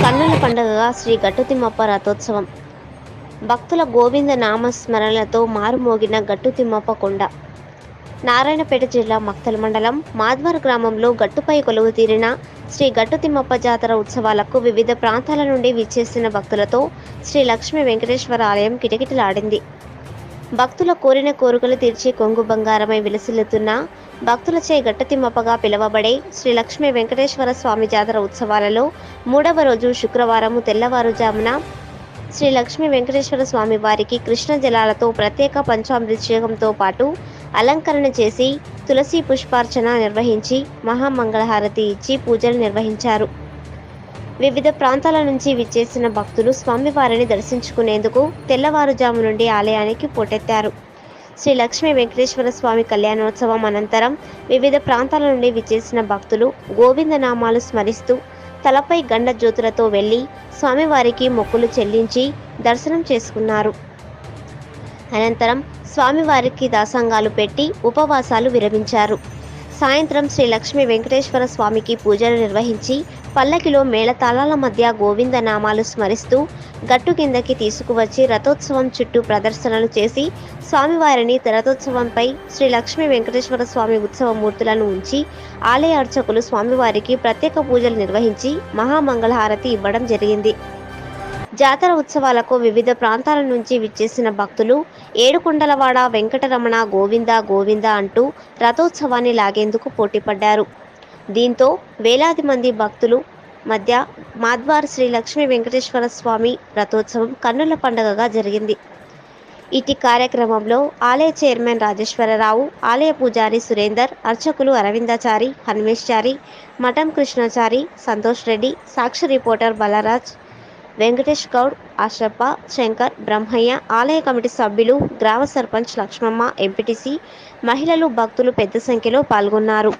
కన్నుల పండుగగా శ్రీ గట్టుతిమ్మప్ప రథోత్సవం. భక్తుల గోవింద నామస్మరణలతో మారుమోగిన గట్టుతిమ్మప్ప కొండ. నారాయణపేట జిల్లా మక్తల్ మండలం మాద్వార్ గ్రామంలో గట్టుపై కొలువు తీరిన శ్రీ గట్టుతిమ్మప్ప జాతర ఉత్సవాలకు వివిధ ప్రాంతాల నుండి విచ్చేసిన భక్తులతో శ్రీ లక్ష్మీ వెంకటేశ్వర ఆలయం కిటకిటలాడింది. భక్తుల కోరిన కోరికలు తీర్చి కొంగు బంగారమై విలసిల్లుతున్న భక్తులచే గట్టుతిమ్మప్పగా పిలువబడే శ్రీ లక్ష్మీ వెంకటేశ్వర స్వామి జాతర ఉత్సవాలలో 3వ రోజు శుక్రవారం తెల్లవారుజామున శ్రీ లక్ష్మీ వెంకటేశ్వర స్వామి వారికి కృష్ణ జలాలతో ప్రత్యేక పంచామృతాభిషేకంతో పాటు అలంకరణ చేసి తులసి పుష్పార్చన నిర్వహించి మహామంగళహారతి ఇచ్చి పూజలు నిర్వహించారు. వివిధ ప్రాంతాల నుంచి విచ్చేసిన భక్తులు స్వామివారిని దర్శించుకునేందుకు తెల్లవారుజాము నుండి ఆలయానికి పోటెత్తారు. శ్రీ లక్ష్మీ వెంకటేశ్వర స్వామి కళ్యాణోత్సవం అనంతరం వివిధ ప్రాంతాల నుండి విచ్చేసిన భక్తులు గోవింద నామాలు స్మరిస్తూ తలపై గండ జ్యోతులతో వెళ్లి స్వామివారికి మొక్కులు చెల్లించి దర్శనం చేసుకున్నారు. అనంతరం స్వామివారికి దాసంగాలు పెట్టి ఉపవాసాలు విరమించారు. సాయంత్రం శ్రీ లక్ష్మీ వెంకటేశ్వర స్వామికి పూజలు నిర్వహించి పల్లకిలో మేళతాళాల మధ్య గోవింద నామాలు స్మరిస్తూ గట్టు కిందకి తీసుకువచ్చి రథోత్సవం చుట్టూ ప్రదర్శనలు చేసి స్వామివారిని రథోత్సవంపై శ్రీ లక్ష్మీ వెంకటేశ్వర స్వామి ఉత్సవ మూర్తులను ఉంచి ఆలయ అర్చకులు స్వామివారికి ప్రత్యేక పూజలు నిర్వహించి మహామంగళహారతి ఇవ్వడం జరిగింది. జాతర ఉత్సవాలకు వివిధ ప్రాంతాల నుంచి విచ్చేసిన భక్తులు ఏడుకొండలవాడ వెంకటరమణ గోవింద గోవింద అంటూ రథోత్సవాన్ని లాగేందుకు పోటీపడ్డారు. దీంతో వేలాది మంది భక్తులు మధ్య మాద్వార్ శ్రీ లక్ష్మీ వెంకటేశ్వర స్వామి రథోత్సవం కన్నుల పండుగగా జరిగింది. ఇటీ కార్యక్రమంలో ఆలయ చైర్మన్ రాజేశ్వరరావు, ఆలయ పూజారి సురేందర్, అర్చకులు అరవిందాచారి, హన్మేశ్చారి, మఠం కృష్ణాచారి, సంతోష్ రెడ్డి, సాక్షి రిపోర్టర్ బలరాజ్, వెంకటేష్ గౌడ్, ఆశప్ప, శంకర్, బ్రహ్మయ్య, ఆలయ కమిటీ సభ్యులు, గ్రామ సర్పంచ్ లక్ష్మమ్మ, ఎంపీటీసీ, మహిళలు, భక్తులు పెద్ద సంఖ్యలో పాల్గొన్నారు.